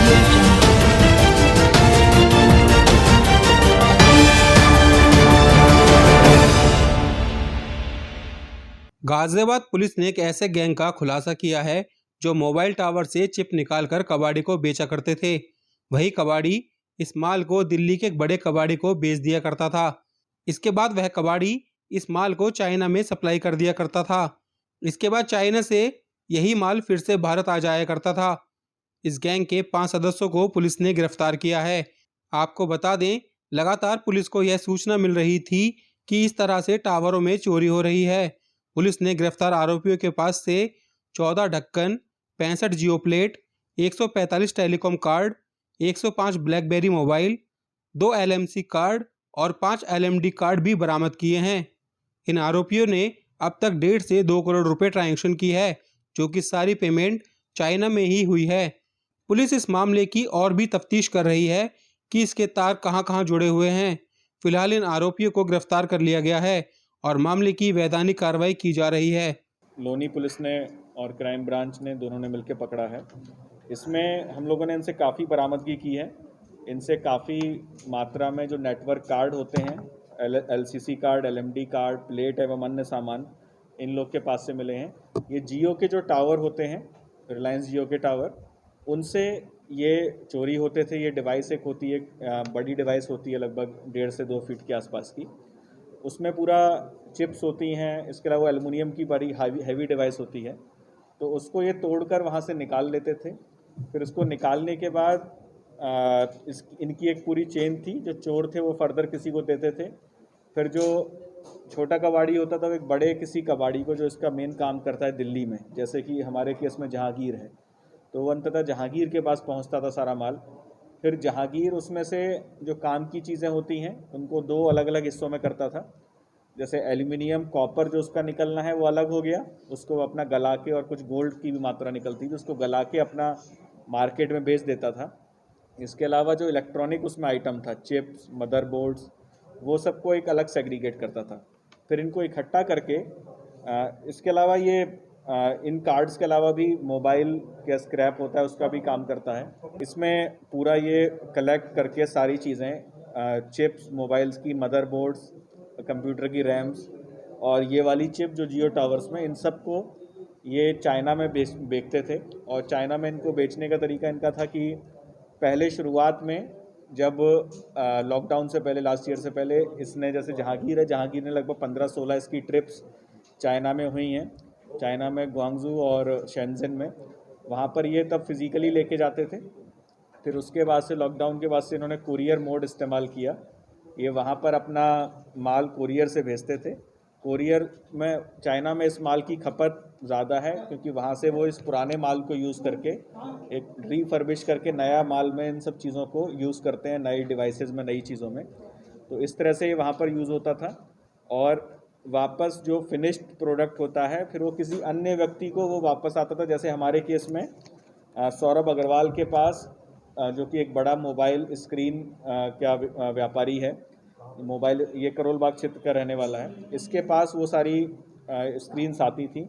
audio jungle. Ghaziabad police ने एक ऐसे गैंग का खुलासा किया है जो मोबाइल टावर से चिप निकालकर कबाड़ी को बेचा करते थे। वही कबाड़ी इस माल को दिल्ली के एक बड़े कबाड़ी को बेच दिया करता था। इसके बाद वह कबाड़ी इस माल को चाइना में सप्लाई कर दिया करता था। इसके बाद चाइना से यही माल फिर से भारत आ जाया करता था। इस गैंग के 5 सदस्यों को पुलिस ने गिरफ्तार किया है। आपको बता दें, लगातार पुलिस को यह सूचना मिल रही थी कि इस तरह से टावरों में चोरी हो रही है। पुलिस ने गिरफ्तार आरोपियों के पास से 14 ढक्कन, 65 Jio plate, 145 telecom card, 105 BlackBerry mobile, 2 LMC card और 5 LMD कार्ड भी बरामद किए हैं। इन आरोपियों ने अब तक 1.5 से 2 करोड़ रुपए ट्रांजैक्शन की है, जो कि सारी पेमेंट चाइना में ही हुई है। पुलिस इस मामले की और भी तफ्तीश कर रही है कि इसके तार कहां कहां जुड़े हुए हैं। फिलहाल इन आरोपियों को गिरफ्तार कर लिया गया है और मामले की वैधानिक कार्रवाई की जा रही है। लोनी पुलिस ने और क्राइम ब्रांच ने दोनों ने मिलकर पकड़ा है। इसमें हम लोगों ने इनसे काफ़ी बरामदगी की है। इनसे काफ़ी मात्रा में जो नेटवर्क कार्ड होते हैं, LCC card, LMD card, plate एवं अन्य सामान इन लोग के पास से मिले हैं। ये जियो के जो टावर होते हैं, रिलायंस जियो के टावर, उनसे ये चोरी होते थे। ये डिवाइस एक होती है, बड़ी डिवाइस होती है, लगभग 1.5 से 2 फीट के आसपास की। उसमें पूरा चिप्स होती हैं। इसके अलावा एल्युमिनियम की बड़ी हैवी डिवाइस होती है। तो उसको ये तोड़कर वहाँ से निकाल लेते थे। फिर उसको निकालने के बाद इनकी एक पूरी चेन थी। जो चोर थे वो फर्दर किसी को देते थे। फिर जो छोटा कबाड़ी होता था वो एक बड़े किसी कबाड़ी को, जो इसका मेन काम करता है दिल्ली में, जैसे कि हमारे केस में जहांगीर है, तो वो अंततः जहांगीर के पास पहुँचता था सारा माल। फिर जहांगीर उसमें से जो काम की चीज़ें होती हैं उनको 2 अलग अलग हिस्सों में करता था। जैसे एल्युमिनियम, कॉपर जो उसका निकलना है वो अलग हो गया, उसको अपना गला के, और कुछ गोल्ड की भी मात्रा निकलती थी, उसको गला के अपना मार्केट में बेच देता था। इसके अलावा जो इलेक्ट्रॉनिक उसमें आइटम था, चिप्स, मदरबोर्ड्स, वो सबको एक अलग सेग्रीगेट करता था। फिर इनको इकट्ठा करके इसके अलावा ये इन कार्ड्स के अलावा भी मोबाइल का स्क्रैप होता है, उसका भी काम करता है। इसमें पूरा ये कलेक्ट करके सारी चीज़ें, चिप्स, मोबाइल्स की, मदरबोर्ड्स, कंप्यूटर की रैम्स और ये वाली चिप जो जियो टावर्स में, इन सब को ये चाइना में बेचते थे। और चाइना में इनको बेचने का तरीका इनका था कि पहले शुरुआत में जब लॉकडाउन से पहले, लास्ट ईयर से पहले, इसने, जैसे जहांगीर है, जहांगीर ने लगभग 15-16 इसकी ट्रिप्स चाइना में हुई हैं। चाइना में ग्वांगजू और शेंजन में, वहाँ पर ये तब फिज़िकली लेके जाते थे। फिर उसके बाद से, लॉकडाउन के बाद से, इन्होंने कुरियर मोड इस्तेमाल किया। ये वहाँ पर अपना माल कुरियर से भेजते थे। कुरियर में चाइना में इस माल की खपत ज़्यादा है, क्योंकि वहाँ से वो इस पुराने माल को यूज़ करके एक रीफर्बिश करके नया माल में इन सब चीज़ों को यूज़ करते हैं, नई डिवाइसेस में, नई चीज़ों में। तो इस तरह से वहाँ पर यूज़ होता था। और वापस जो फिनिश्ड प्रोडक्ट होता है, फिर वो किसी अन्य व्यक्ति को वो वापस आता था। जैसे हमारे केस में सौरभ अग्रवाल के पास, जो कि एक बड़ा मोबाइल स्क्रीन का व्यापारी है, मोबाइल, ये करोल बाग क्षेत्र का रहने वाला है, इसके पास वो सारी स्क्रीन्स आती थी।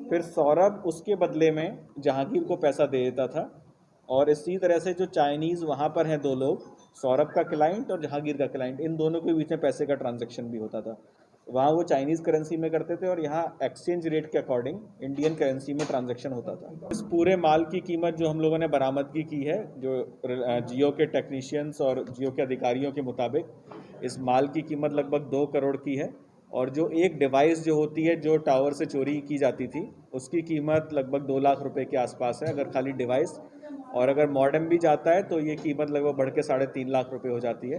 फिर सौरभ उसके बदले में जहांगीर को पैसा दे देता था। और इसी तरह से जो चाइनीज़ वहाँ पर हैं 2 लोग, सौरभ का क्लाइंट और जहांगीर का क्लाइंट, इन दोनों के बीच में पैसे का ट्रांजैक्शन भी होता था। वहाँ वो चाइनीज़ करेंसी में करते थे और यहाँ एक्सचेंज रेट के अकॉर्डिंग इंडियन करेंसी में ट्रांजैक्शन होता था। इस पूरे माल की कीमत जो हम लोगों ने बरामदगी की है, जो जियो के टेक्नीशियंस और जियो के अधिकारियों के मुताबिक, इस माल की कीमत लगभग 2 करोड़ की है। और जो एक डिवाइस जो होती है, जो टावर से चोरी की जाती थी, उसकी कीमत लगभग 2 लाख रुपए के आसपास है, अगर खाली डिवाइस। और अगर मॉडेम भी जाता है तो ये कीमत लगभग बढ़ के 3.5 लाख रुपए हो जाती है।